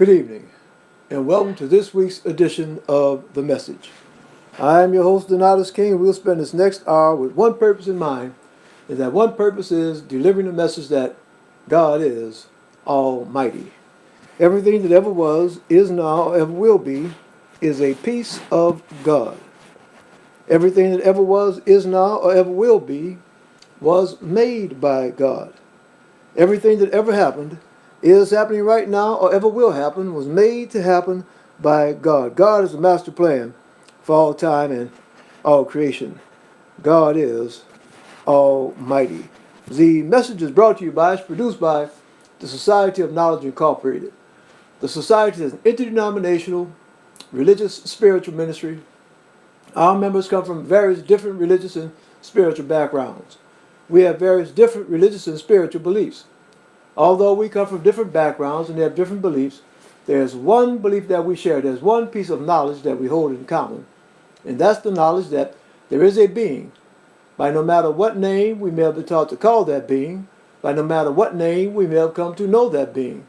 Good evening, and welcome to this week's edition of The Message. I am your host, Donatus King, and we'll spend this next hour with one purpose in mind, and that one purpose is delivering the message that God is Almighty. Everything that ever was, is now, ever will be, is a piece of God. Everything that ever was, is now, or ever will be, was made by God. Everything that ever happened, is happening right now, or ever will happen, was made to happen by God. God is the master plan for all time and all creation. God is Almighty. The message is brought to you by, is produced by the Society of Knowledge Incorporated. The Society is an interdenominational, religious, spiritual ministry. Our members come from various different religious and spiritual backgrounds. We have various different religious and spiritual beliefs. Although we come from different backgrounds and have different beliefs, there's one belief that we share. There's one piece of knowledge that we hold in common. And that's the knowledge that there is a being. By no matter what name we may have been taught to call that being, by no matter what name we may have come to know that being,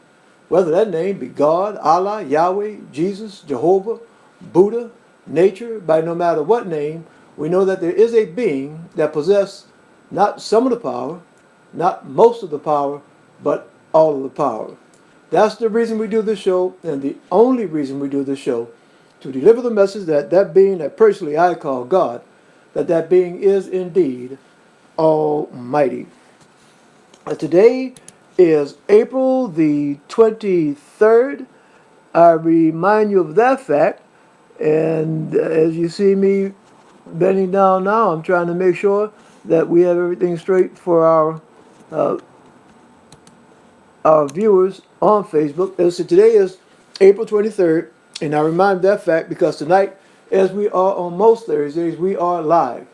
whether that name be God, Allah, Yahweh, Jesus, Jehovah, Buddha, nature, by no matter what name, we know that there is a being that possesses not some of the power, not most of the power, but all of the power. That's the reason we do this show, and the only reason we do this show, to deliver the message that that being that personally I call God, that being is indeed Almighty. Today is April the 23rd. I remind you of that fact, and as you see me bending down now, I'm trying to make sure that we have everything straight for our viewers on Facebook. So today is April 23rd, and I remind that fact because tonight, as we are on most Thursdays, we are live.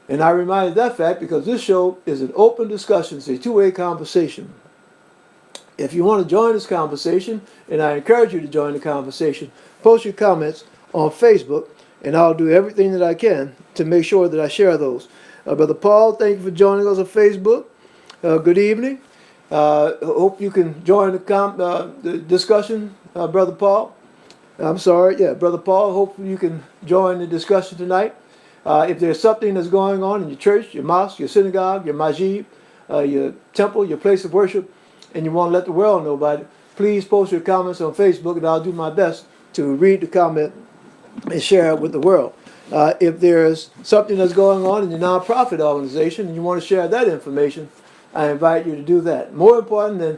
And I remind that fact because this show is an open discussion. It's a two-way conversation. If you want to join this conversation, and I encourage you to join the conversation, post your comments on Facebook, and I'll do everything that I can to make sure that I share those. Brother Paul, thank you for joining us on Facebook. Good evening. Hope you can join the discussion, Brother Paul. Brother Paul. Hope you can join the discussion tonight. If there's something that's going on in your church, your mosque, your synagogue, your masjid, your temple, your place of worship, and you want to let the world know about it, please post your comments on Facebook, and I'll do my best to read the comment and share it with the world. If there's something that's going on in your nonprofit organization and you want to share that information, I invite you to do that. More important than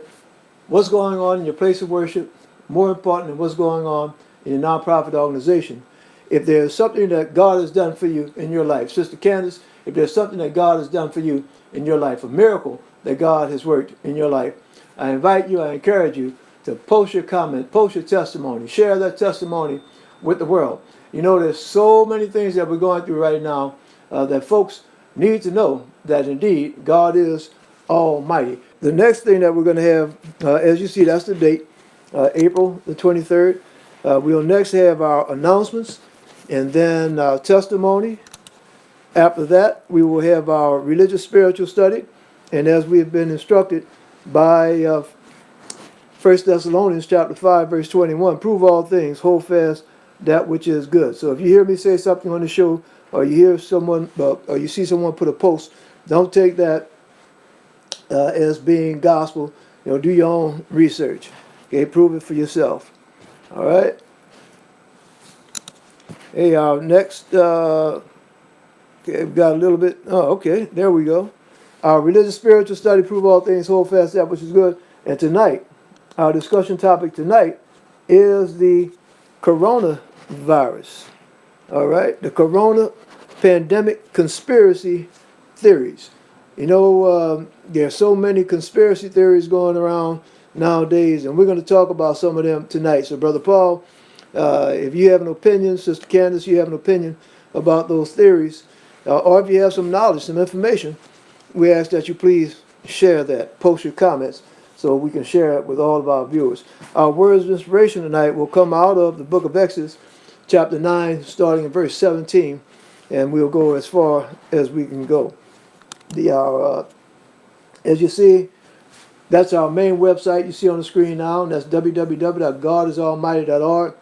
what's going on in your place of worship, more important than what's going on in your nonprofit organization. If there's something that God has done for you in your life, Sister Candace, if there's something that God has done for you in your life, a miracle that God has worked in your life, I invite you, I encourage you to post your comment, post your testimony, share that testimony with the world. You know, there's so many things that we're going through right now that folks need to know that indeed God is Almighty. The next thing that we're going to have, as you see, that's the date, April the 23rd. We'll next have our announcements and then our testimony. After that, we will have our religious spiritual study. And as we have been instructed by 1 Thessalonians chapter 5, verse 21, prove all things, hold fast that which is good. So if you hear me say something on the show, or you hear someone, or you see someone put a post, don't take that as being gospel. You know, do your own research. Okay, prove it for yourself. All right. Hey, our next. Okay, we've got a little bit. Oh, okay. There we go. Our religious spiritual study, prove all things, hold fast that which is good. And tonight, our discussion topic tonight is the coronavirus. All right, the corona pandemic conspiracy theories. You know, there are so many conspiracy theories going around nowadays, and we're going to talk about some of them tonight. So, Brother Paul, if you have an opinion, Sister Candace, you have an opinion about those theories, or if you have some knowledge, some information, we ask that you please share that. Post your comments so we can share it with all of our viewers. Our words of inspiration tonight will come out of the book of Exodus, chapter 9, starting in verse 17, and we'll go as far as we can go. As you see, That's our main website you see on the screen now, and that's www.godisalmighty.org.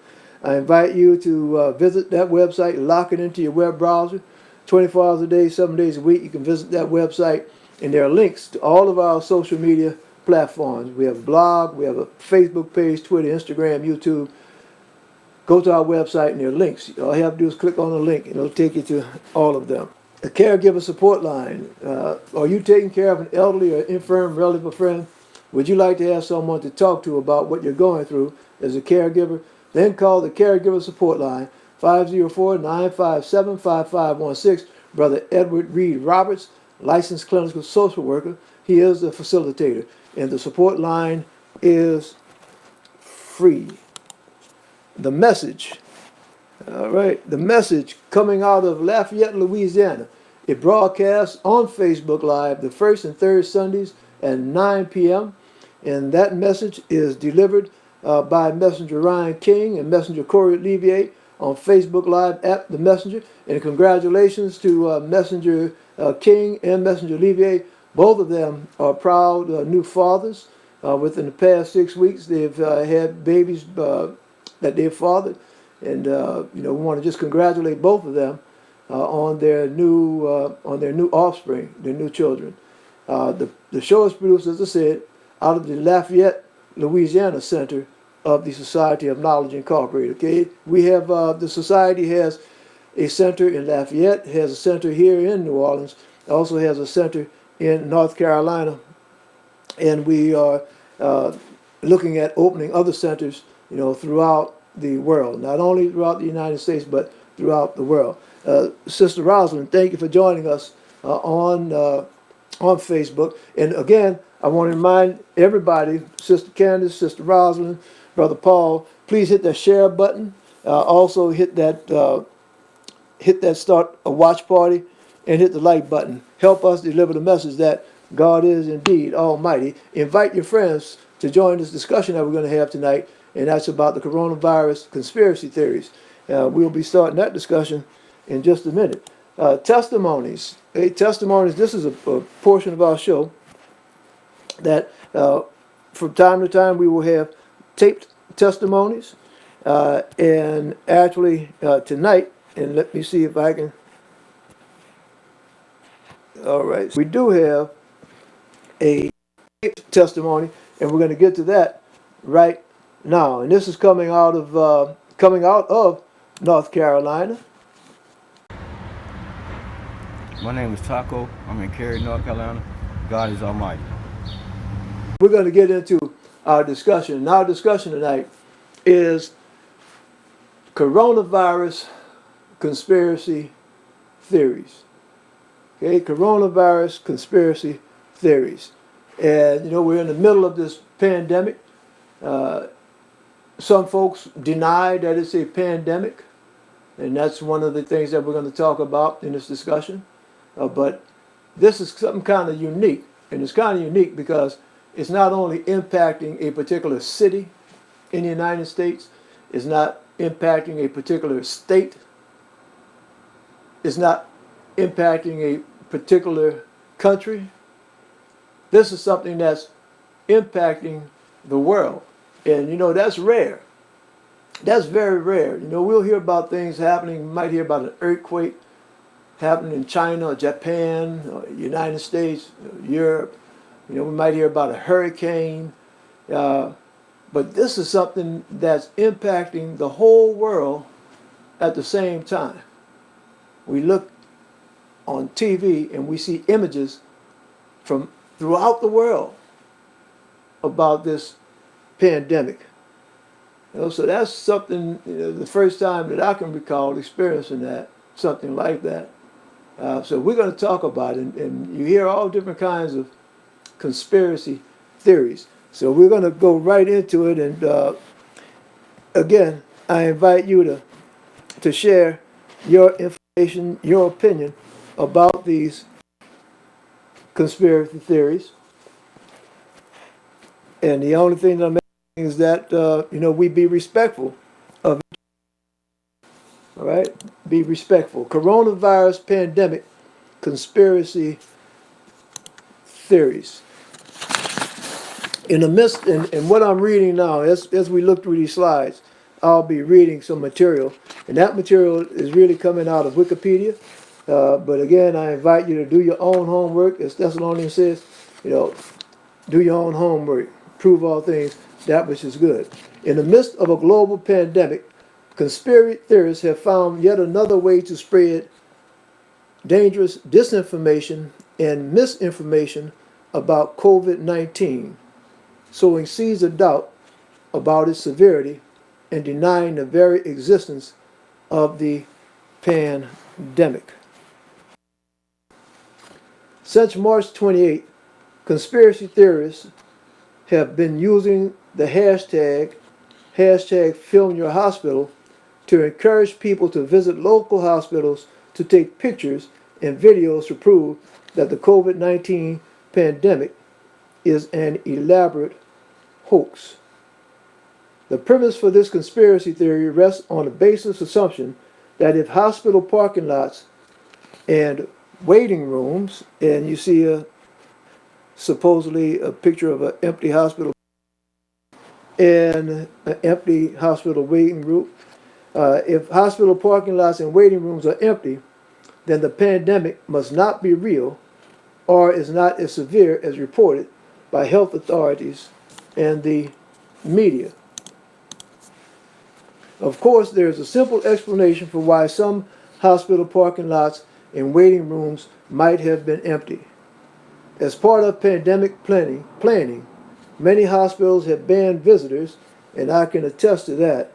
I invite you to visit that website, lock it into your web browser. 24 hours a day, 7 days a week, you can visit that website, and there are links to all of our social media platforms. We have a blog, we have a Facebook page, Twitter, Instagram, YouTube. Go to our website, and there are links. All you have to do is click on the link, and it'll take you to all of them. The caregiver support line. Are you taking care of an elderly or infirm relative or friend? Would you like to have someone to talk to about what you're going through as a caregiver? Then call the caregiver support line, 504-957-5516. Brother Edward Reed Roberts, licensed clinical social worker. He is the facilitator, and the support line is free. The message. All right, the message coming out of Lafayette, Louisiana. It broadcasts on Facebook Live the first and third Sundays at 9 p.m. And that message is delivered by Messenger Ryan King and Messenger Corey Levier on Facebook Live at The Messenger. And congratulations to Messenger King and Messenger Levier. Both of them are proud new fathers. Within the past 6 weeks, they've had babies that they've fathered. And we want to just congratulate both of them on their new offspring, their new children. The show is produced, as I said, out of the Lafayette, Louisiana Center of the Society of Knowledge Incorporated. Okay, we have the society has a center in Lafayette, has a center here in New Orleans, also has a center in North Carolina, and we are looking at opening other centers, throughout the world, not only throughout the United States, but throughout the world. Sister Rosalind, thank you for joining us on Facebook. And again, I want to remind everybody, Sister Candace, Sister Rosalind, Brother Paul, please hit that share button. Also hit that start a watch party, and hit the like button. Help us deliver the message that God is indeed Almighty. Invite your friends to join this discussion that we're going to have tonight, and that's about the coronavirus conspiracy theories. We'll be starting that discussion in just a minute. Testimonies. Testimonies, this is a portion of our show that from time to time we will have taped testimonies. And actually tonight, and let me see if I can. All right. We do have a taped testimony, and we're going to get to that right now. And this is coming out of North Carolina. My name is Taco. I'm in Cary, North Carolina. God is Almighty. We're going to get into our discussion. And our discussion tonight is coronavirus conspiracy theories. Okay, coronavirus conspiracy theories. And, we're in the middle of this pandemic. Some folks deny that it's a pandemic, and that's one of the things that we're going to talk about in this discussion. But this is something kind of unique, and it's kind of unique because it's not only impacting a particular city in the United States, it's not impacting a particular state, it's not impacting a particular country. This is something that's impacting the world. And, that's rare. That's very rare. We'll hear about things happening. We might hear about an earthquake happening in China or Japan or United States, Europe. We might hear about a hurricane. But this is something that's impacting the whole world at the same time. We look on TV and we see images from throughout the world about this pandemic. So that's something, the first time that I can recall experiencing that, something like that. So we're going to talk about it, and you hear all different kinds of conspiracy theories. So we're going to go right into it, and again, I invite you to share your information, your opinion about these conspiracy theories. And the only thing that I'm asking is that, we be respectful of each other. All right? Be respectful. Coronavirus pandemic conspiracy theories. In the midst, and what I'm reading now, as we look through these slides, I'll be reading some material, and that material is really coming out of Wikipedia. But again, I invite you to do your own homework. As Thessalonians says, you know, do your own homework. Prove all things that which is good. In the midst of a global pandemic, conspiracy theorists have found yet another way to spread dangerous disinformation and misinformation about COVID-19, sowing seeds of doubt about its severity and denying the very existence of the pandemic. Since March 28, conspiracy theorists have been using the hashtag Film Your Hospital to encourage people to visit local hospitals to take pictures and videos to prove that the COVID-19 pandemic is an elaborate hoax. The premise for this conspiracy theory rests on the basis assumption that if hospital parking lots and waiting rooms, and you see supposedly a picture of an empty hospital and an empty hospital waiting room, if hospital parking lots and waiting rooms are empty, then the pandemic must not be real or is not as severe as reported by health authorities and the media. Of course, there is a simple explanation for why some hospital parking lots and waiting rooms might have been empty. As part of pandemic planning, many hospitals have banned visitors, and I can attest to that,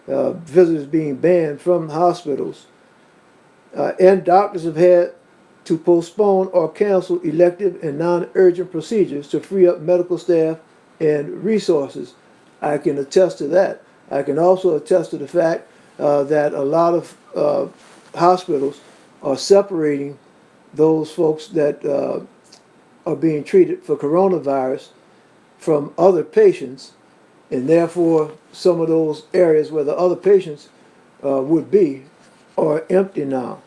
visitors being banned from hospitals. And doctors have had to postpone or cancel elective and non-urgent procedures to free up medical staff and resources. I can attest to that. I can also attest to the fact that a lot of hospitals are separating those folks that are being treated for coronavirus from other patients, and therefore some of those areas where the other patients would be are empty now.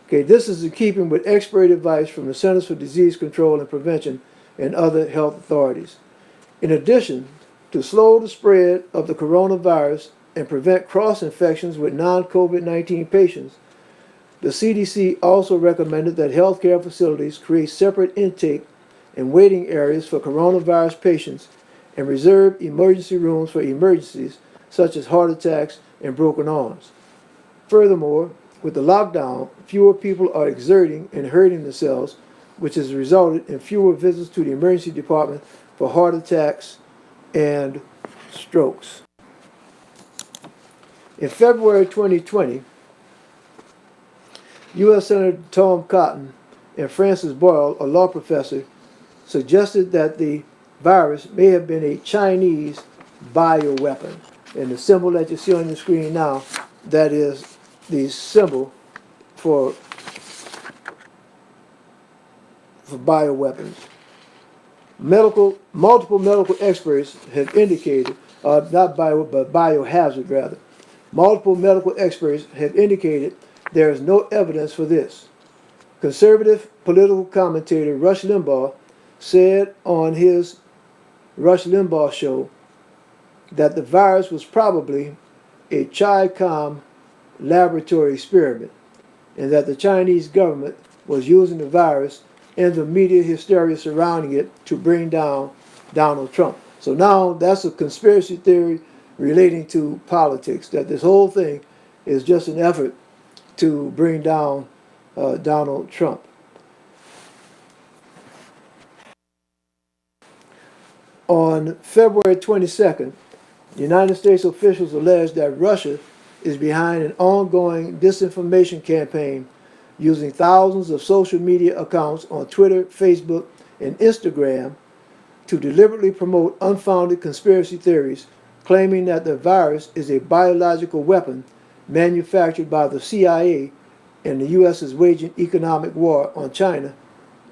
Okay, this is in keeping with expert advice from the Centers for Disease Control and Prevention and other health authorities. In addition, to slow the spread of the coronavirus and prevent cross-infections with non-COVID-19 patients, the CDC also recommended that healthcare facilities create separate intake and waiting areas for coronavirus patients and reserve emergency rooms for emergencies such as heart attacks and broken arms. Furthermore, with the lockdown, fewer people are exerting and hurting themselves, which has resulted in fewer visits to the emergency department for heart attacks and strokes. In February 2020, U.S. Senator Tom Cotton and Francis Boyle, a law professor, suggested that the virus may have been a Chinese bioweapon. And the symbol that you see on the screen now, that is the symbol for bioweapons. Multiple medical experts have indicated, not bio, but biohazard rather. Multiple medical experts have indicated there is no evidence for this. Conservative political commentator Rush Limbaugh said on his Rush Limbaugh show that the virus was probably a Chi-Com laboratory experiment, and that the Chinese government was using the virus and the media hysteria surrounding it to bring down Donald Trump. So now that's a conspiracy theory relating to politics, that this whole thing is just an effort to bring down Donald Trump. On February 22nd, United States officials alleged that Russia is behind an ongoing disinformation campaign using thousands of social media accounts on Twitter, Facebook, and Instagram to deliberately promote unfounded conspiracy theories, claiming that the virus is a biological weapon manufactured by the CIA and the U.S. is waging economic war on China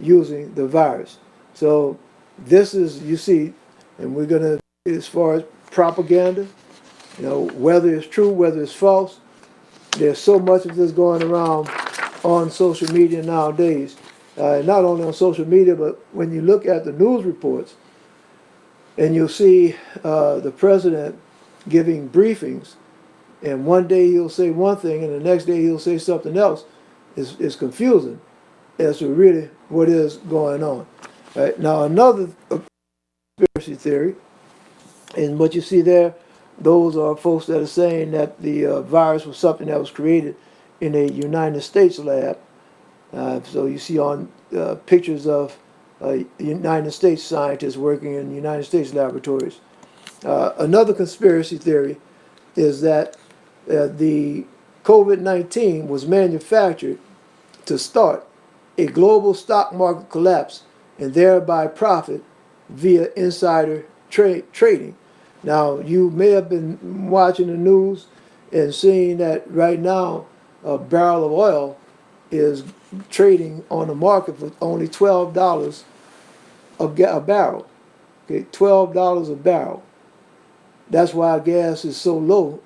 using the virus. So this is, you see, and we're going to, as far as propaganda, you know, whether it's true, whether it's false, there's so much of this going around on social media nowadays. Not only on social media, but when you look at the news reports, And you'll see the president giving briefings, and one day he'll say one thing, and the next day he'll say something else. It's confusing as to really what is going on. Right? Now, another conspiracy theory, and what you see there, those are folks that are saying that the virus was something that was created in a United States lab. So you see on pictures of United States scientists working in United States laboratories. Another conspiracy theory is that the COVID-19 was manufactured to start a global stock market collapse and thereby profit via insider trading. Now, you may have been watching the news and seeing that right now a barrel of oil is trading on the market for only $12 a barrel. Okay, $12 a barrel. That's why gas is so low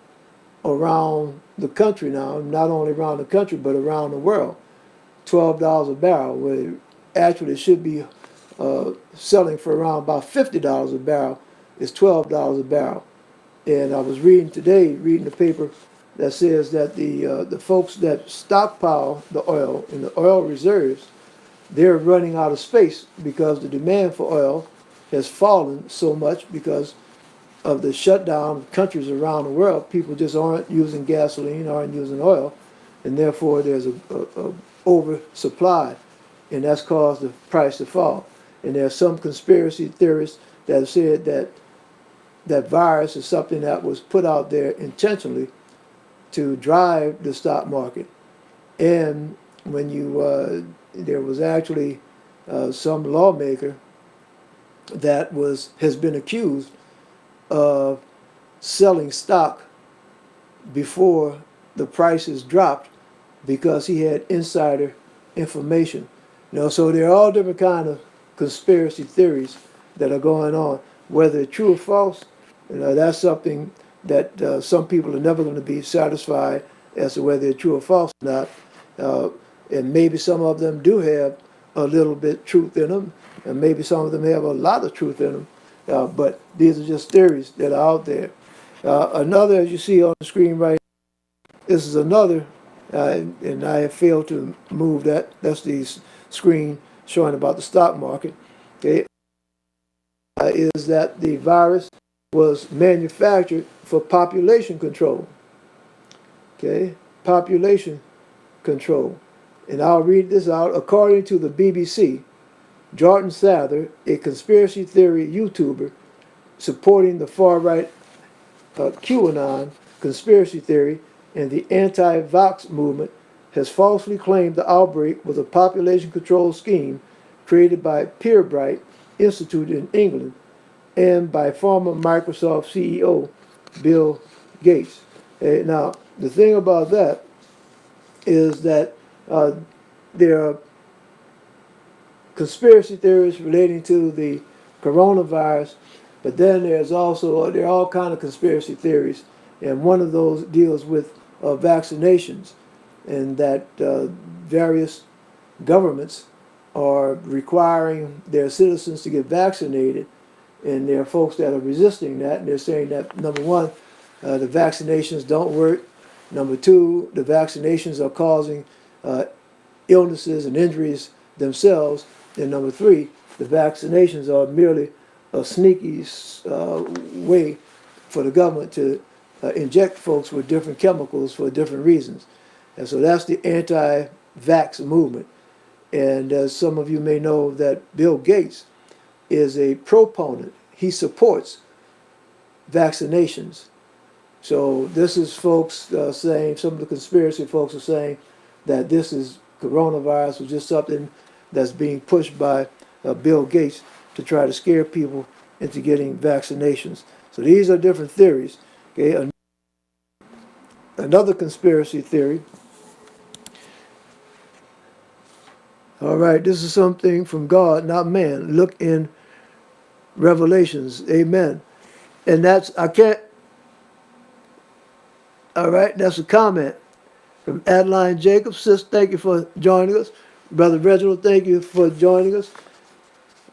around the country now, not only around the country, but around the world. $12 a barrel, where it actually should be selling for around about $50 a barrel, is $12 a barrel. And I was reading the paper that says that the folks that stockpile the oil in the oil reserves, they're running out of space because the demand for oil has fallen so much because of the shutdown of countries around the world. People just aren't using gasoline, aren't using oil, and therefore there's a oversupply, and that's caused the price to fall. And there are some conspiracy theorists that have said that that virus is something that was put out there intentionally to drive the stock market. And when there was actually some lawmaker that has been accused of selling stock before the prices dropped because he had insider information. So there are all different kind of conspiracy theories that are going on. Whether it's true or false, that's something that some people are never going to be satisfied as to whether it's true or false or not. And maybe some of them do have a little bit truth in them, and maybe some of them have a lot of truth in them. But these are just theories that are out there. Another, as you see on the screen right, this is another, and I have failed to move that. That's the screen showing about the stock market. Okay, is that the virus was manufactured for population control. Okay, population control. And I'll read this out. According to the BBC, Jordan Sather, a conspiracy theory YouTuber supporting the far-right QAnon conspiracy theory and the anti-vax movement, has falsely claimed the outbreak was a population control scheme created by Pirbright Institute in England and by former Microsoft CEO Bill Gates. Now, the thing about that is that there are conspiracy theories relating to the coronavirus, but then there are all kind of conspiracy theories, and one of those deals with vaccinations, and that various governments are requiring their citizens to get vaccinated, and there are folks that are resisting that, and they're saying that, number one, the vaccinations don't work. Number two, the vaccinations are causing illnesses and injuries themselves. And number three, the vaccinations are merely a sneaky way for the government to inject folks with different chemicals for different reasons. And so that's the anti-vax movement. And as some of you may know, that Bill Gates is a proponent. He supports vaccinations. So this is folks saying, some of the conspiracy folks are saying that this is coronavirus was just something that's being pushed by Bill Gates to try to scare people into getting vaccinations. So these are different theories. Okay, another conspiracy theory. All right, this is something from God, not man. Look in Revelations. Amen. And all right, that's a comment from Adeline Jacobs. Sis, thank you for joining us. Brother Reginald, thank you for joining us.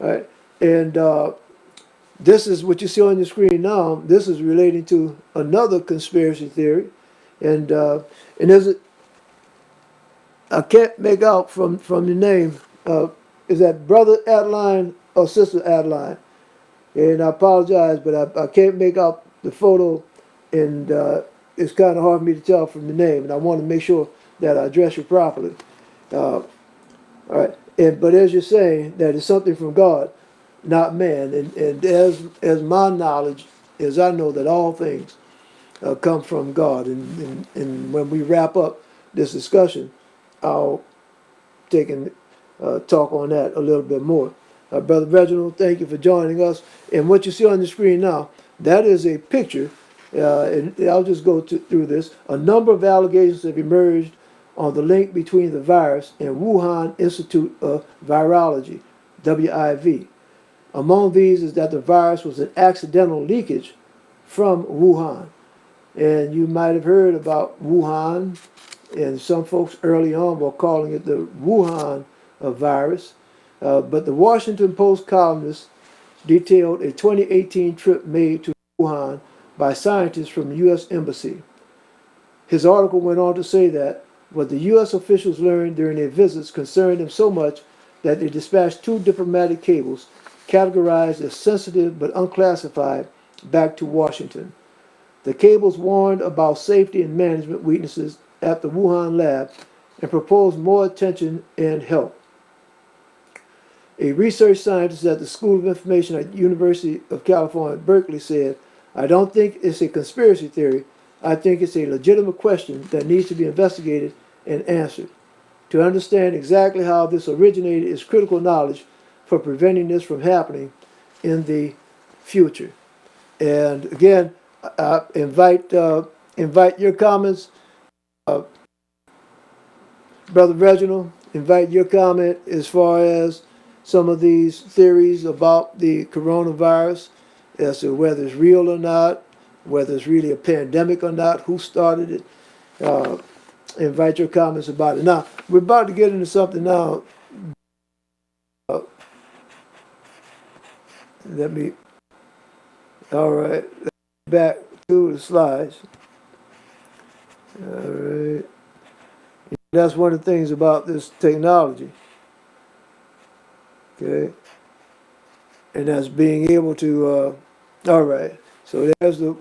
All right, and This is what you see on your screen now. This is relating to another conspiracy theory, and there's a, I can't make out from the name. Is that Brother Adeline or Sister Adeline? And I apologize, but I can't make out the photo, and it's kind of hard for me to tell from the name. And I want to make sure that I address you properly. All right, but as you're saying, that is something from God, not man. And as my knowledge is, I know that all things come from God. And when we wrap up this discussion, I'll take and talk on that a little bit more. Brother Reginald, thank you for joining us. And what you see on the screen now, that is a picture, and I'll just go through this. A number of allegations have emerged on the link between the virus and Wuhan Institute of Virology, WIV. Among these is that the virus was an accidental leakage from Wuhan. And you might have heard about Wuhan, and some folks early on were calling it the Wuhan virus. But the Washington Post columnist detailed a 2018 trip made to Wuhan by scientists from the U.S. Embassy. His article went on to say that what the U.S. officials learned during their visits concerned them so much that they dispatched 2 diplomatic cables categorized as sensitive but unclassified back to Washington. The cables warned about safety and management weaknesses at the Wuhan lab and proposed more attention and help. A research scientist at the School of Information at the University of California at Berkeley said, "I don't think it's a conspiracy theory. I think it's a legitimate question that needs to be investigated and answered. To understand exactly how this originated is critical knowledge for preventing this from happening in the future." And again, I invite your comments. Brother Reginald, invite your comment as far as some of these theories about the coronavirus, as to whether it's real or not, whether it's really a pandemic or not, who started it. Invite your comments about it. Now, we're about to get into something now. All right, back to the slides. All right. That's one of the things about this technology. Okay. And that's being able to, all right. So there's the,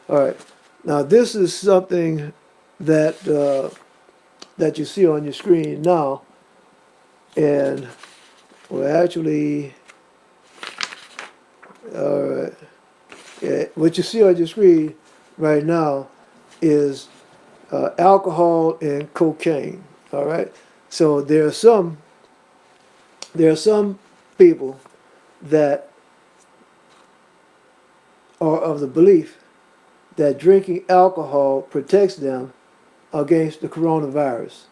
all right. Now this is something that, that you see on your screen now. And, well, actually, all right. Yeah, what you see on your screen right now is alcohol and cocaine. All right. So there are some people that are of the belief that drinking alcohol protects them against the coronavirus.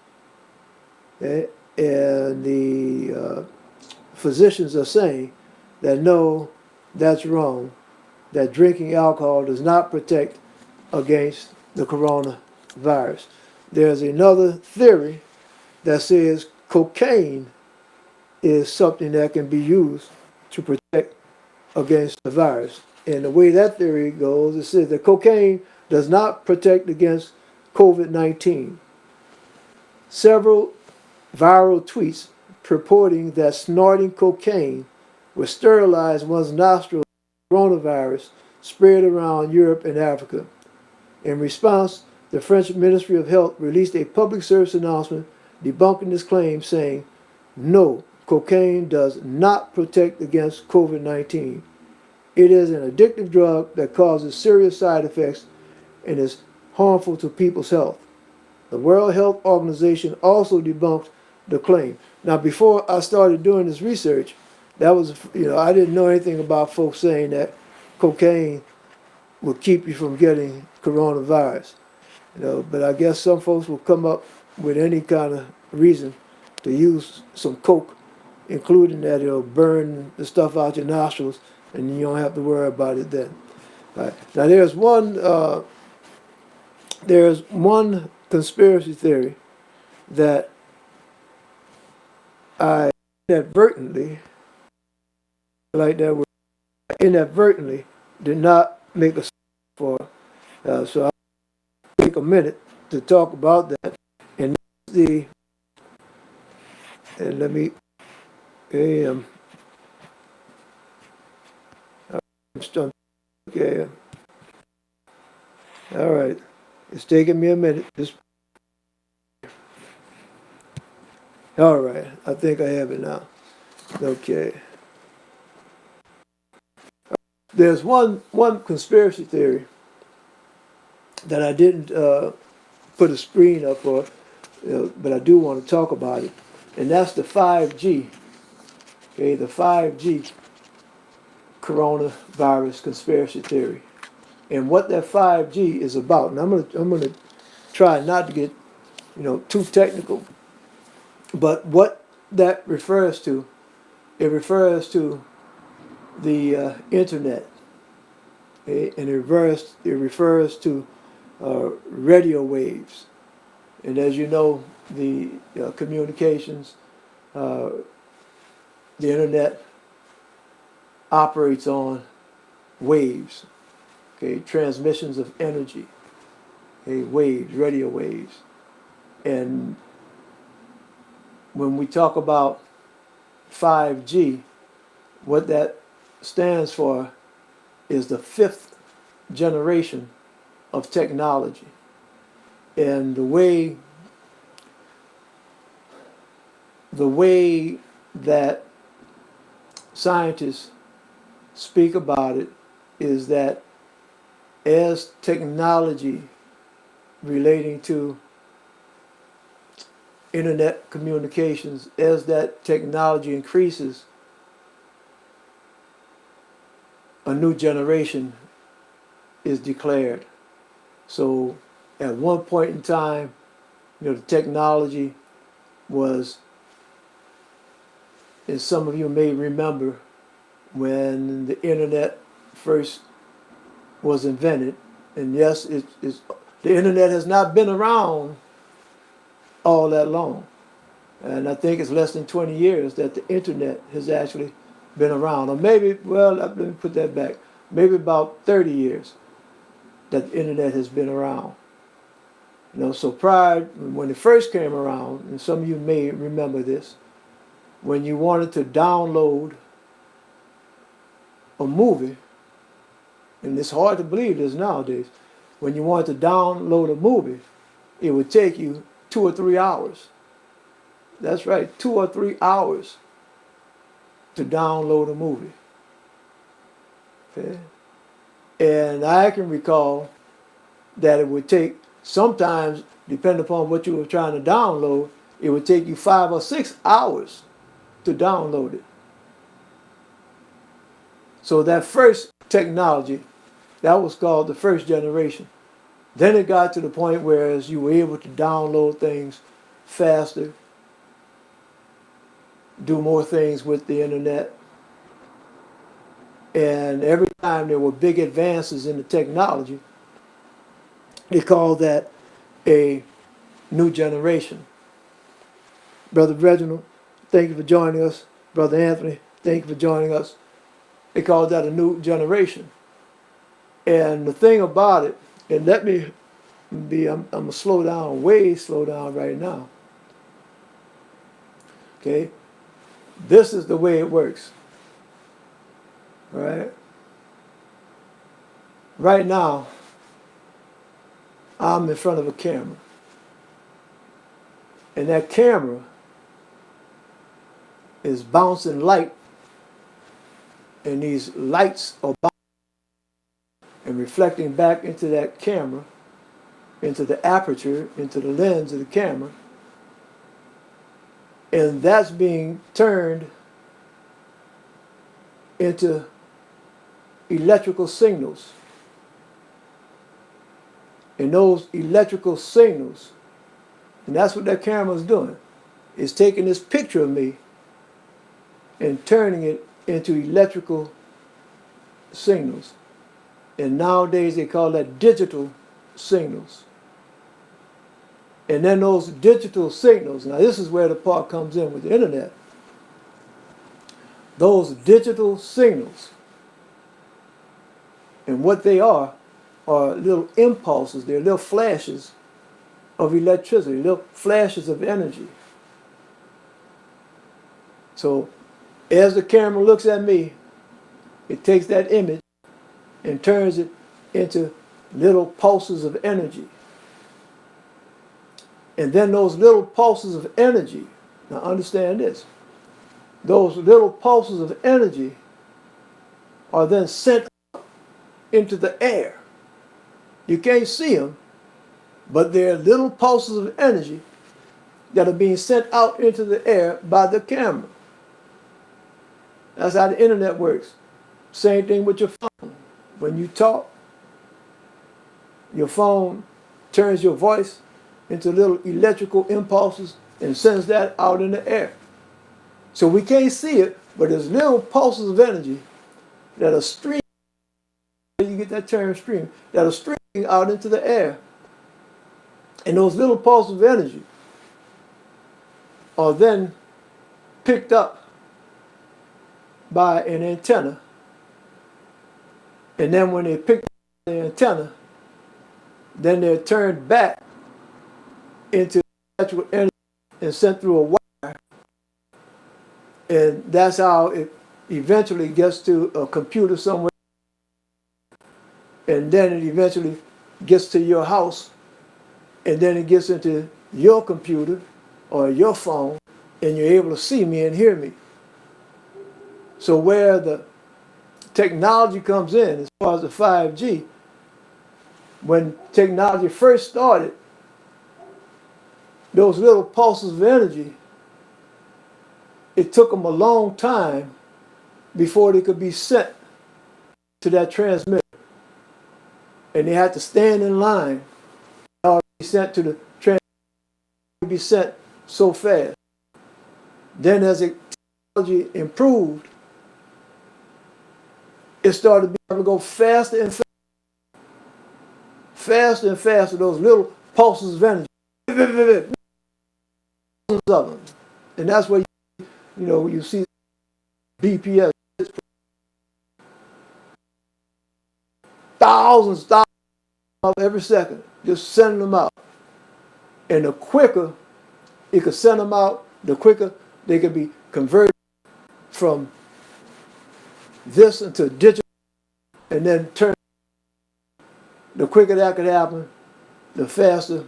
Okay? And the physicians are saying that no, that's wrong, that drinking alcohol does not protect against the coronavirus. There's another theory that says cocaine is something that can be used to protect against the virus. And the way that theory goes, it says that cocaine does not protect against COVID-19. Several viral tweets purporting that snorting cocaine would sterilize one's nostrils with coronavirus spread around Europe and Africa. In response, the French Ministry of Health released a public service announcement debunking this claim, saying, "No, cocaine does not protect against COVID-19. It is an addictive drug that causes serious side effects and is harmful to people's health." The World Health Organization also debunked the claim. Now, before I started doing this research, that was, I didn't know anything about folks saying that cocaine will keep you from getting coronavirus. But I guess some folks will come up with any kind of reason to use some coke, including that it'll burn the stuff out your nostrils, and you don't have to worry about it then. All right. Now there's one conspiracy theory that I inadvertently like that word, inadvertently did not make a for. So I'll take a minute to talk about that. And the and let me um, okay, all right. It's taking me a minute. All right. I think I have it now. Okay. There's one conspiracy theory that I didn't put a screen up for, but I do want to talk about it, and that's the 5G. Okay, the 5G coronavirus conspiracy theory, and what that 5G is about. And I'm gonna try not to get too technical, but what that refers to, it refers to the internet, okay? And it refers to radio waves, and as you know, the communications, uh, the internet operates on waves, okay, transmissions of energy, okay, waves, radio waves. And when we talk about 5G, what that stands for is the fifth generation of technology. And the way that scientists speak about it is that as technology relating to internet communications, as that technology increases, a new generation is declared. So at one point in time, the technology was, and some of you may remember when the internet first was invented. And yes, the internet has not been around all that long. And I think it's less than 20 years that the internet has actually been around. Or maybe, well, let me put that back. Maybe about 30 years that the internet has been around. So prior, when it first came around, and some of you may remember this, when you wanted to download a movie, and it's hard to believe this nowadays, when you wanted to download a movie, it would take you 2 or 3 hours. That's right, 2 or 3 hours to download a movie. Okay? And I can recall that it would take, sometimes, depending upon what you were trying to download, it would take you 5 or 6 hours to download it. So that first technology, that was called the first generation. Then it got to the point where you were able to download things faster, do more things with the internet. And every time there were big advances in the technology, they called that a new generation. Brother Reginald, thank you for joining us. Brother Anthony, thank you for joining us. They called that a new generation. And the thing about it, and let me I'm going to slow down, way slow down right now. Okay? This is the way it works. All right? Right now, I'm in front of a camera. And that camera is bouncing light. And these lights are bouncing and reflecting back into that camera, into the aperture, into the lens of the camera. And that's being turned into electrical signals. And those electrical signals, and that's what that camera is doing, is taking this picture of me and turning it into electrical signals. And nowadays they call that digital signals. And then those digital signals, now this is where the part comes in with the internet. those digital signals, and what they are little impulses, they're little flashes of electricity, little flashes of energy. So as the camera looks at me, it takes that image and turns it into little pulses of energy. And then those little pulses of energy, now understand this, those little pulses of energy are then sent into the air. You can't see them, but they're little pulses of energy that are being sent out into the air by the camera. That's how the internet works. Same thing with your phone. When you talk, your phone turns your voice into little electrical impulses and sends that out in the air. So we can't see it, but there's little pulses of energy that are streaming. You get that term stream, that are streaming out into the air. And those little pulses of energy are then picked up by an antenna. And then when they pick up the antenna, then they're turned back into electrical energy and sent through a wire. And that's how it eventually gets to a computer somewhere. And then it eventually gets to your house. And then it gets into your computer or your phone, and you're able to see me and hear me. So where the technology comes in, as far as the 5G, when technology first started, those little pulses of energy, it took them a long time before they could be sent to that transmitter. And they had to stand in line to be sent to the transmitter, to be sent so fast. Then as the technology improved, it started to be able to go faster and faster. Faster and faster, those little pulses of energy. Of them. And that's where you see BPS, thousands of every second, just sending them out. And the quicker it could send them out, the quicker they could be converted from this into digital and then turn. The quicker that could happen, the faster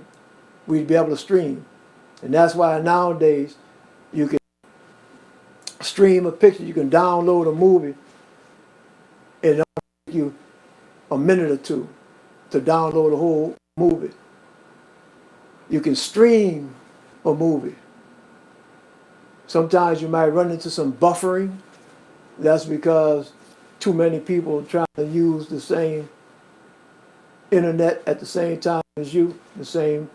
we'd be able to stream. And that's why nowadays you can stream a picture, you can download a movie, and it'll take you a minute or two to download a whole movie. You can stream a movie. Sometimes you might run into some buffering. That's because too many people are trying to use the same internet at the same time as you, the same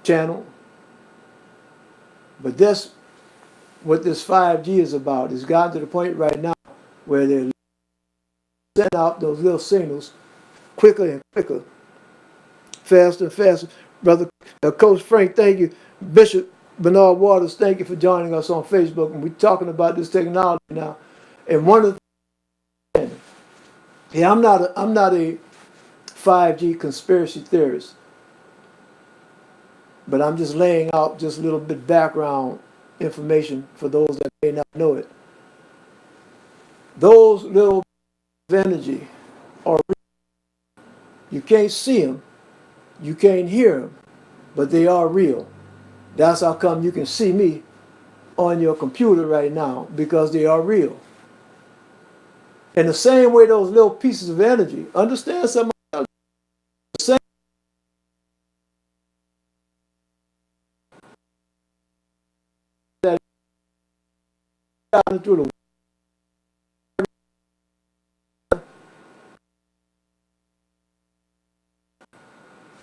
channel. But that's what this 5G is about. It's gotten to the point right now where they're sending out those little signals quicker and quicker, faster and faster. Brother Coach Frank, thank you. Bishop Bernard Waters, thank you for joining us on Facebook. And we're talking about this technology now. And one of the things, I'm not a 5G conspiracy theorist, but I'm just laying out just a little bit background information for those that may not know it. Those little energy are real. You can't see them, you can't hear them, but they are real. That's how come you can see me on your computer right now, because they are real. In the same way, those little pieces of energy, understand something, the same that through the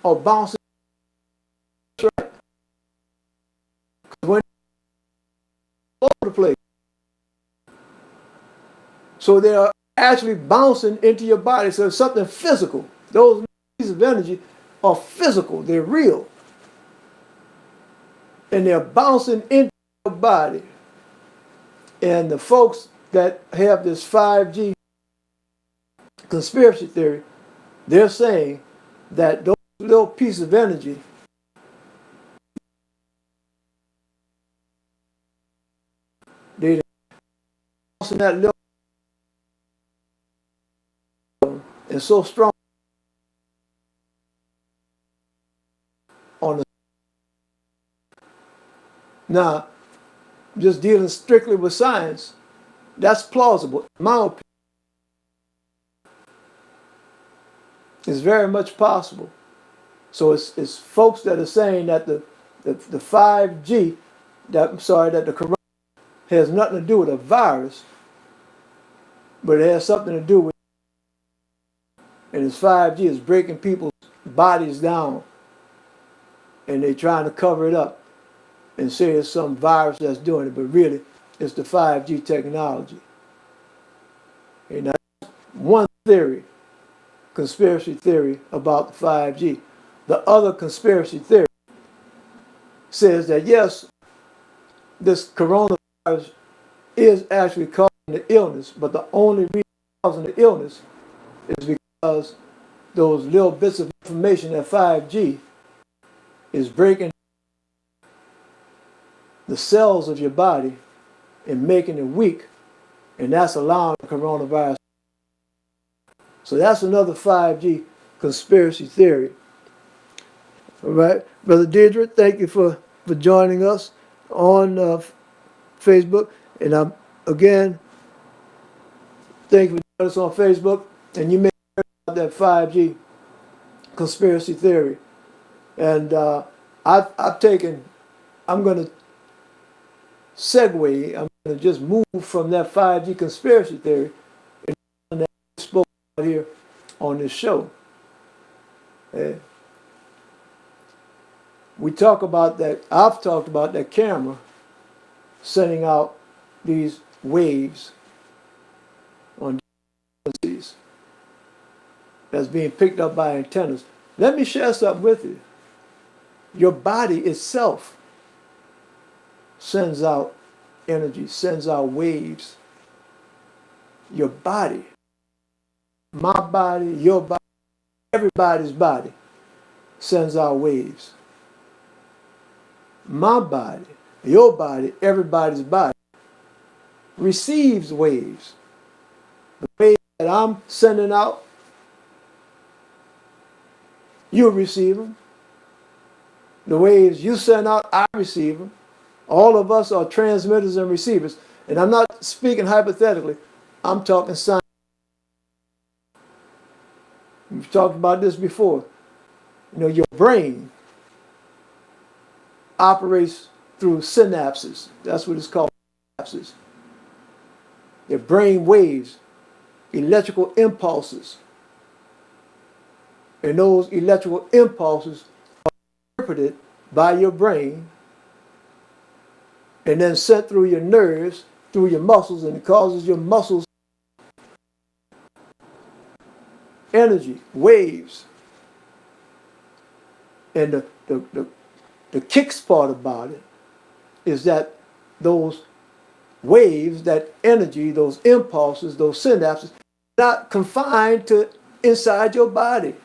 or bouncing right. When all over the place. So they are actually bouncing into your body. So it's something physical. Those pieces of energy are physical. They're real. And they're bouncing into your body. And the folks that have this 5G conspiracy theory, they're saying that those little pieces of energy, they in that little and so strong on the now, just dealing strictly with science, that's plausible. In my opinion, it's very much possible. So it's folks that are saying that the 5G, that the corona has nothing to do with a virus, but it has something to do with, and it's 5G is breaking people's bodies down, and they're trying to cover it up and say it's some virus that's doing it, but really it's the 5G technology. And that's one theory, conspiracy theory about the 5G. The other conspiracy theory says that yes, this coronavirus is actually causing the illness, but the only reason causing the illness is because those little bits of information that 5G is breaking the cells of your body and making it weak, and that's allowing the coronavirus. So that's another 5G conspiracy theory. All right, Brother Deidre, thank you for joining us on Facebook, and again, thank you for joining us on Facebook. And you may hear about that 5G conspiracy theory, and I'm going to segue. I'm going to just move from that 5G conspiracy theory and that we spoke about here on this show. We talk about that. I've talked about that camera sending out these waves on frequencies that's being picked up by antennas. Let me share something with you. Your body itself sends out energy, sends out waves. Your body, my body, your body, everybody's body sends out waves. My body, your body, everybody's body receives waves. The waves that I'm sending out, you receive them. The waves you send out, I receive them. All of us are transmitters and receivers. And I'm not speaking hypothetically. I'm talking science. We've talked about this before. You know, your brain operates through synapses. That's what it's called, synapses. Your brain waves, electrical impulses. And those electrical impulses are interpreted by your brain and then sent through your nerves, through your muscles, and it causes your muscles energy, waves. And the kicks part about it is that those waves, that energy, those impulses, those synapses, not confined to inside your body.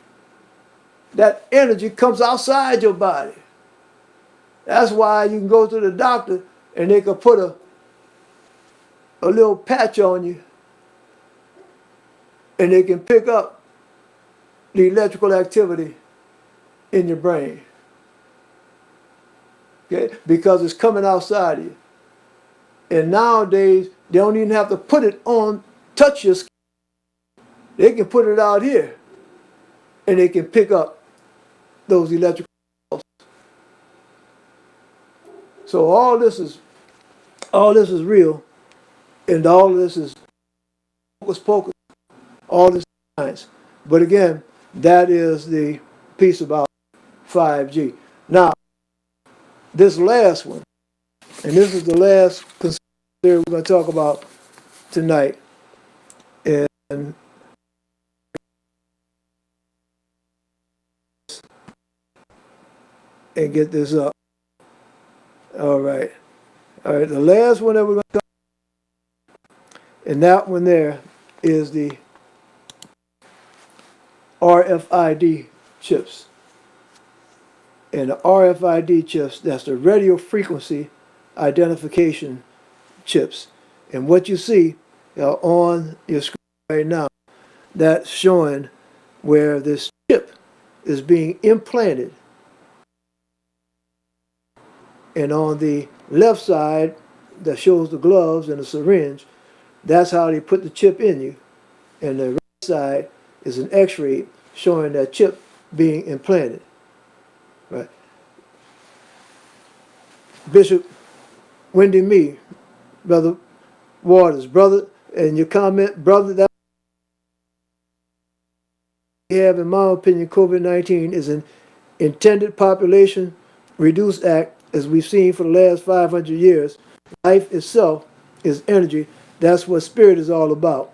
That energy comes outside your body. That's why you can go to the doctor and they can put a little patch on you and they can pick up the electrical activity in your brain. Okay? Because it's coming outside of you. And nowadays, they don't even have to put it on, touch your skin. They can put it out here and they can pick up those electrical pulses. So all this is real, and all of this is focus pocus, all this is science. But again, that is the piece about 5G. Now, this last one, and this is the last conspiracy we're going to talk about tonight, and get this up. All right. The last one that we're going to talk And that one there is the RFID chips. And the RFID chips, that's the radio frequency identification chips. And what you see on your screen right now, that's showing where this chip is being implanted. And on the left side, that shows the gloves and the syringe, that's how they put the chip in you. And the right side is an x-ray showing that chip being implanted. Right. Bishop Wendy Me, Brother Waters, brother, and your comment, brother, that we have, in my opinion, COVID-19 is an intended population reduce act, as we've seen for the last 500 years. Life itself is energy. That's what spirit is all about.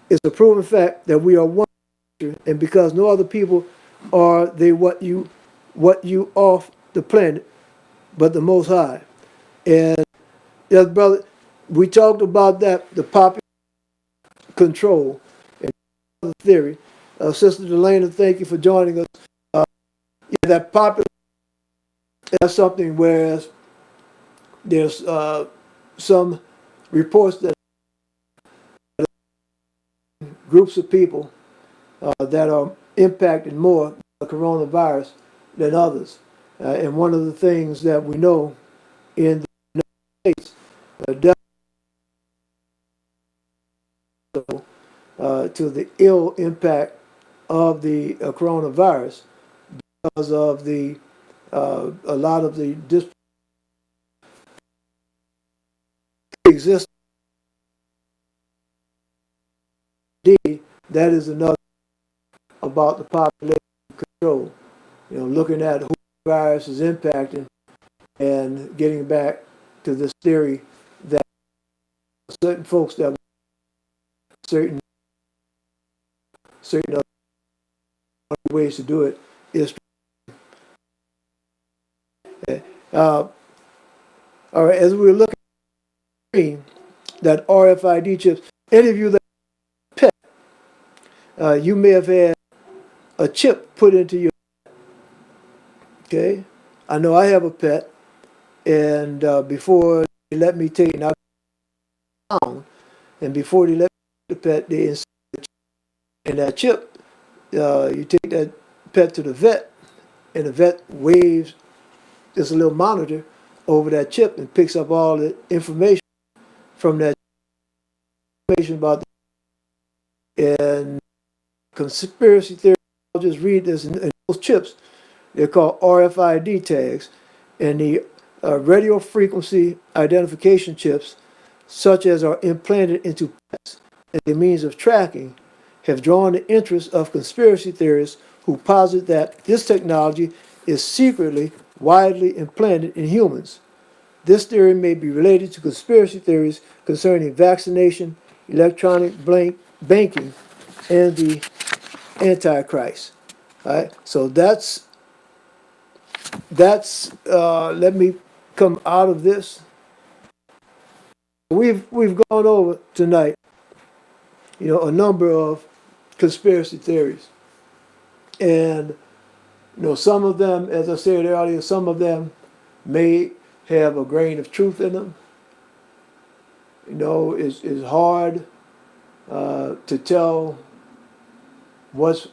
It's a proven fact that we are one, and because no other people are they what you off the planet, but the Most High. And yes, brother, we talked about that, the popular control and the theory. Sister Delana, thank you for joining us. Yeah, that popular, that's something, whereas there's some reports that groups of people that are impacted more by the coronavirus than others. And one of the things that we know in the United States, to the ill impact of the coronavirus because of the a lot of the existing. That is another about the population control. You know, looking at who the virus is impacting and getting back to this theory that certain folks that certain other ways to do it is. All right, as we were looking at the screen, that RFID chips, any of you that pet, you may have had a chip put into your. Okay, I know I have a pet, and before they let me take it out, and before they let me take the pet, they insert the chip. And that chip, you take that pet to the vet, and the vet waves this little monitor over that chip and picks up all the information from that information about the, and conspiracy theory. I'll just read this. And those chips, they're called RFID tags, and the radio frequency identification chips, such as are implanted into pets as a means of tracking, have drawn the interest of conspiracy theorists who posit that this technology is secretly widely implanted in humans. This theory may be related to conspiracy theories concerning vaccination, electronic banking, and the Antichrist. All right, so that's let me come out of this. We've gone over tonight, a number of conspiracy theories, and some of them, as I said earlier, some of them may have a grain of truth in them. It's hard to tell what's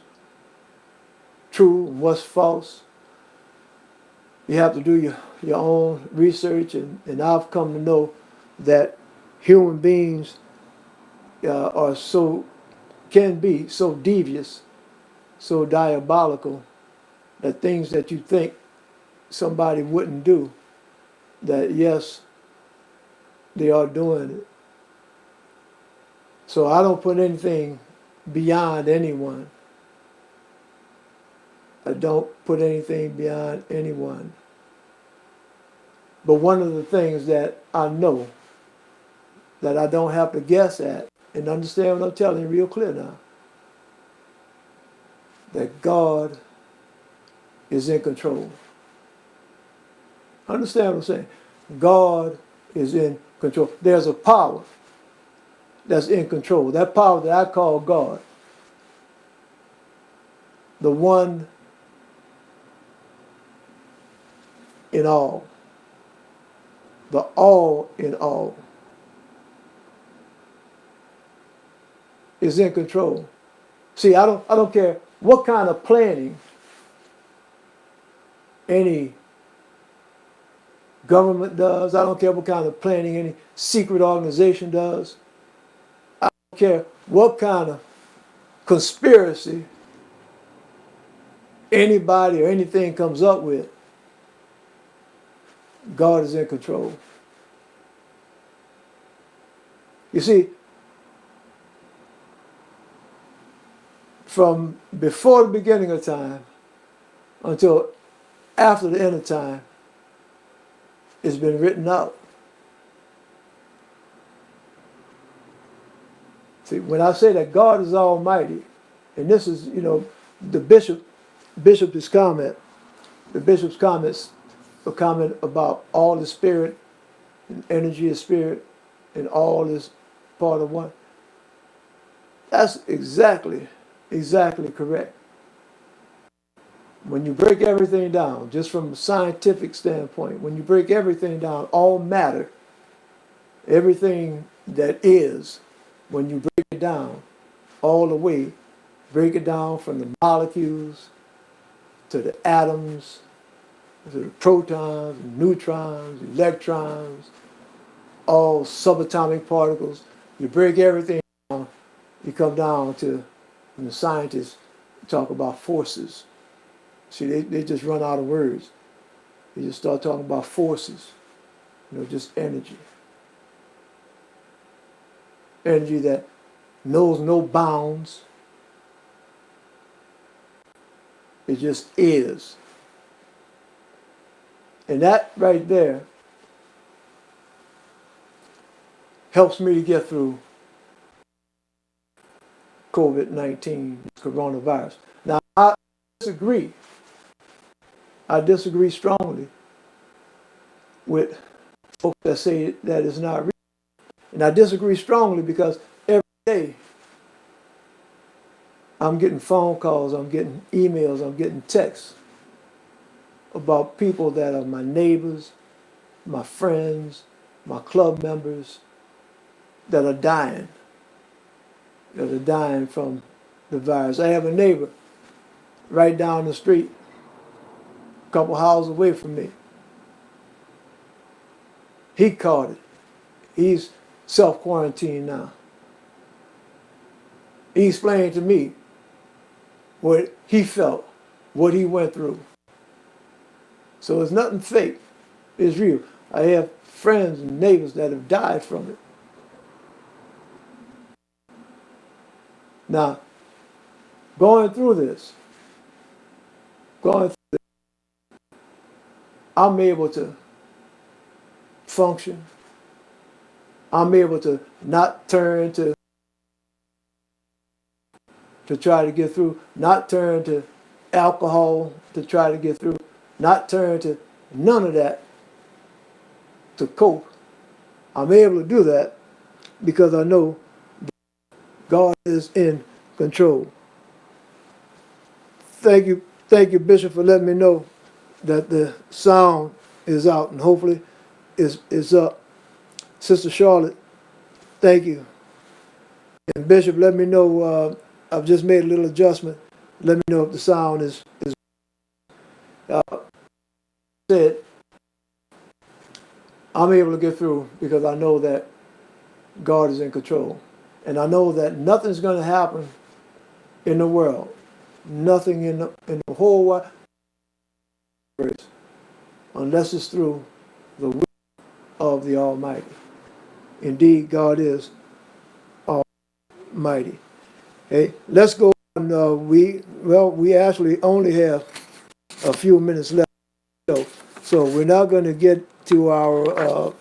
true and what's false. You have to do your own research, and I've come to know that human beings can be so devious, so diabolical, that things that you think somebody wouldn't do, that yes, they are doing it. So I don't put anything beyond anyone. I don't put anything beyond anyone. But one of the things that I know that I don't have to guess at, and understand what I'm telling you real clear now, that God is in control. Understand what I'm saying? God is in control. There's a power that's in control. That power that I call God, the one in all, the all in all, is in control. See, I don't care what kind of planning any government does. I don't care what kind of planning any secret organization does. I don't care what kind of conspiracy anybody or anything comes up with. God is in control. You see, from before the beginning of time until after the end of time, it's been written out. See, when I say that God is almighty, and this is, the bishop's comment, the bishop's comments, a comment about all the spirit and energy of spirit and all is part of one. That's exactly correct. When you break everything down, just from a scientific standpoint, when you break everything down, all matter, everything that is, when you break it down all the way, break it down from the molecules to the atoms, to the protons, neutrons, electrons, all subatomic particles. You break everything down, you come down to, when the scientists talk about forces. See, they just run out of words. They just start talking about forces, just energy. Energy that knows no bounds. It just is. And that right there helps me to get through COVID-19, coronavirus. Now, I disagree. I disagree strongly with folks that say that it's not real. And I disagree strongly because every day I'm getting phone calls, I'm getting emails, I'm getting texts about people that are my neighbors, my friends, my club members that are dying from the virus. I have a neighbor right down the street, a couple houses away from me. He caught it. He's self-quarantined now. He explained to me what he felt, what he went through. So it's nothing fake. It's real. I have friends and neighbors that have died from it. Now, going through this, I'm able to function. I'm able to not turn to try to get through, not turn to alcohol to try to get through, not turn to none of that to cope. I'm able to do that because I know God is in control. Thank you, Bishop, for letting me know that the sound is out and hopefully is up. Sister Charlotte, thank you. And Bishop, let me know, I've just made a little adjustment. Let me know if the sound is said. I'm able to get through because I know that God is in control. And I know that nothing's going to happen in the world, nothing in the whole wide world, unless it's through the will of the Almighty. Indeed, God is almighty. Hey, let's go on. We actually only have a few minutes left, so we're not going to get to our.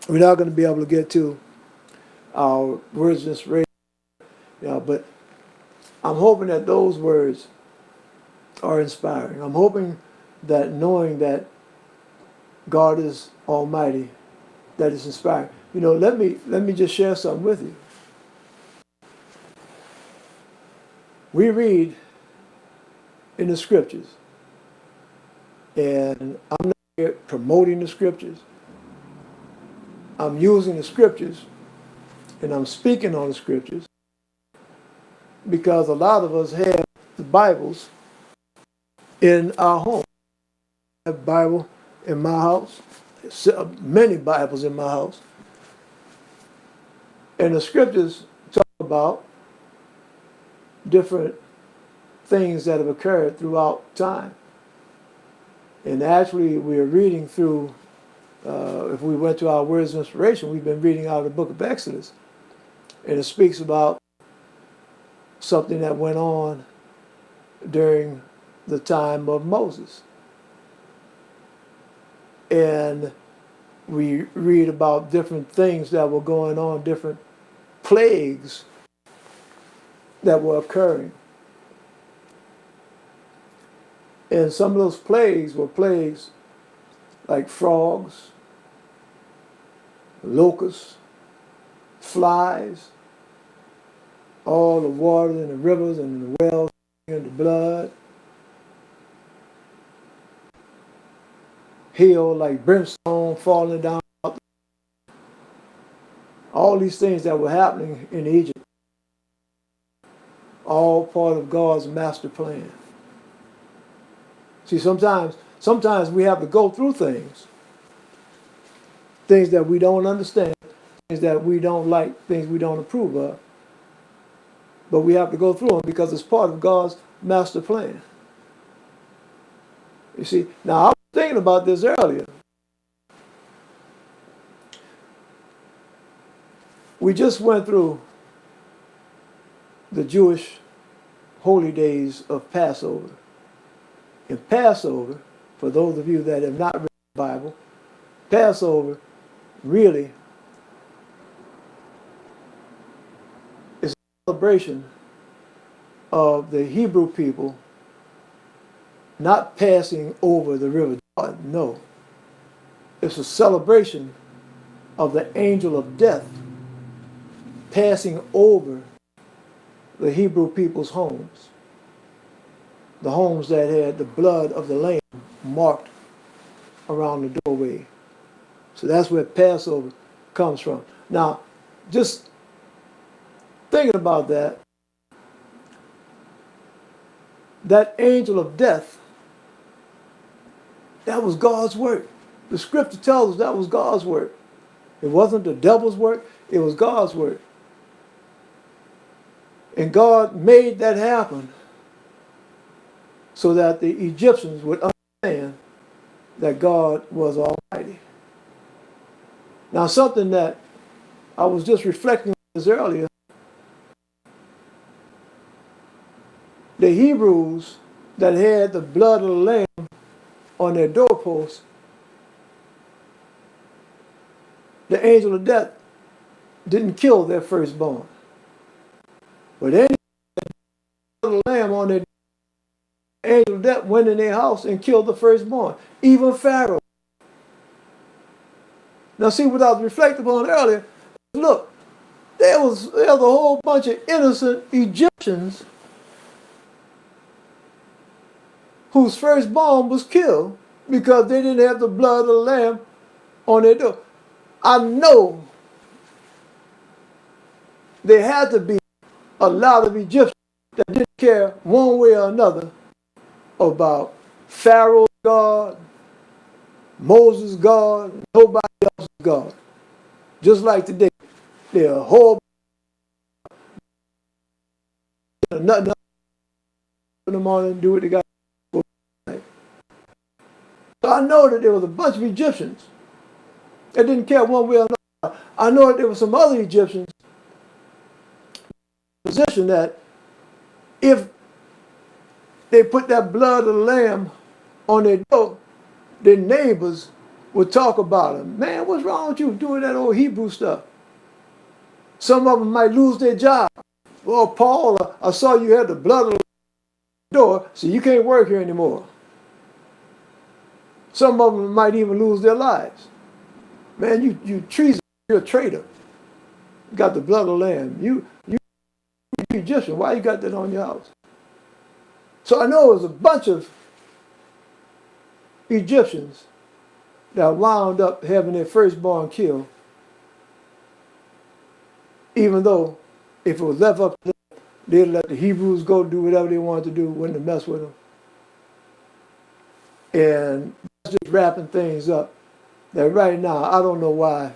We're not going to be able to get to our words of inspiration. But I'm hoping that those words are inspiring. I'm hoping that knowing that God is almighty that is inspiring. You know, let me just share something with you. We read in the scriptures, and I'm not here promoting the scriptures. I'm using the scriptures and I'm speaking on the scriptures because a lot of us have the Bibles in our home. I have a Bible in my house, many Bibles in my house. And the scriptures talk about different things that have occurred throughout time. And actually, we are reading through, if we went to our words of inspiration, we've been reading out of the book of Exodus. And it speaks about something that went on during the time of Moses. And we read about different things that were going on, different plagues that were occurring. And some of those plagues were plagues like frogs, locusts, flies, all the water in the rivers and the wells and the blood, hail like brimstone falling down. All these things that were happening in Egypt, all part of God's master plan. See, sometimes we have to go through things that we don't understand, things that we don't like, things we don't approve of. But we have to go through them because it's part of God's master plan. You see, now I was thinking about this earlier. We just went through the Jewish holy days of Passover. And Passover, for those of you that have not read the Bible, Passover really is a celebration of the Hebrew people not passing over the river Jordan. No. It's a celebration of the angel of death passing over the Hebrew people's homes. The homes that had the blood of the lamb marked around the doorway. So that's where Passover comes from. Now, just thinking about that angel of death, that was God's work. The scripture tells us that was God's work. It wasn't the devil's work, it was God's work. And God made that happen so that the Egyptians would understand that God was Almighty. Now, something that I was just reflecting on this earlier, the Hebrews that had the blood of the lamb on their doorposts, the angel of death didn't kill their firstborn. But any blood of the lamb on their angel of death went in their house and killed the firstborn, even Pharaoh. Now see what I was reflecting on earlier. Look, there was a whole bunch of innocent Egyptians whose firstborn was killed because they didn't have the blood of the lamb on their door. I know there had to be a lot of Egyptians that didn't care one way or another about Pharaoh's God, Moses' God, nobody else's God. Just like today, there are a whole nothing else in the morning, do what they got. So I know that there was a bunch of Egyptians that didn't care one way or another. I know that there were some other Egyptians in a position that if they put that blood of the lamb on their door, their neighbors would talk about them. Man, what's wrong with you doing that old Hebrew stuff? Some of them might lose their job. Well, Paul, I saw you had the blood of the door, so you can't work here anymore. Some of them might even lose their lives. Man, you treason, you're a traitor. You got the blood of the lamb. You Egyptian, why you got that on your house? So I know it was a bunch of Egyptians that wound up having their firstborn killed, even though if it was left up to them, they'd let the Hebrews go do whatever they wanted to do, wouldn't have messed with them. And that's just wrapping things up. That right now, I don't know why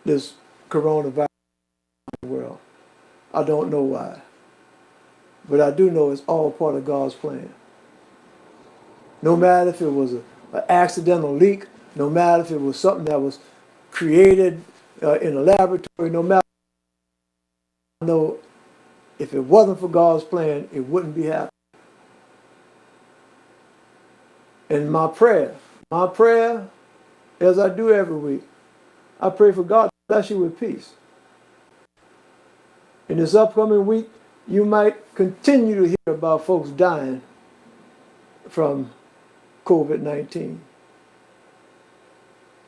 this coronavirus in the world. I don't know why. But I do know it's all part of God's plan. No matter if it was an accidental leak, no matter if it was something that was created in a laboratory, no matter, I know if it wasn't for God's plan, it wouldn't be happening. And my prayer, as I do every week, I pray for God to bless you with peace. In this upcoming week, you might continue to hear about folks dying from COVID-19.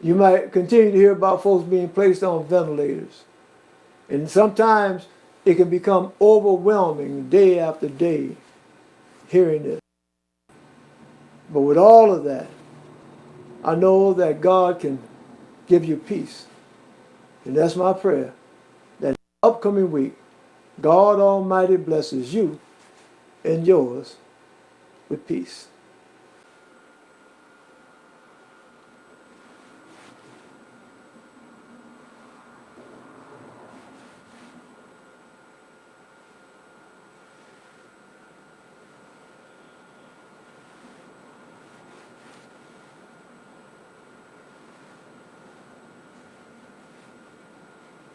You might continue to hear about folks being placed on ventilators. And sometimes it can become overwhelming day after day hearing this. But with all of that, I know that God can give you peace. And that's my prayer, that upcoming week, God Almighty blesses you and yours with peace.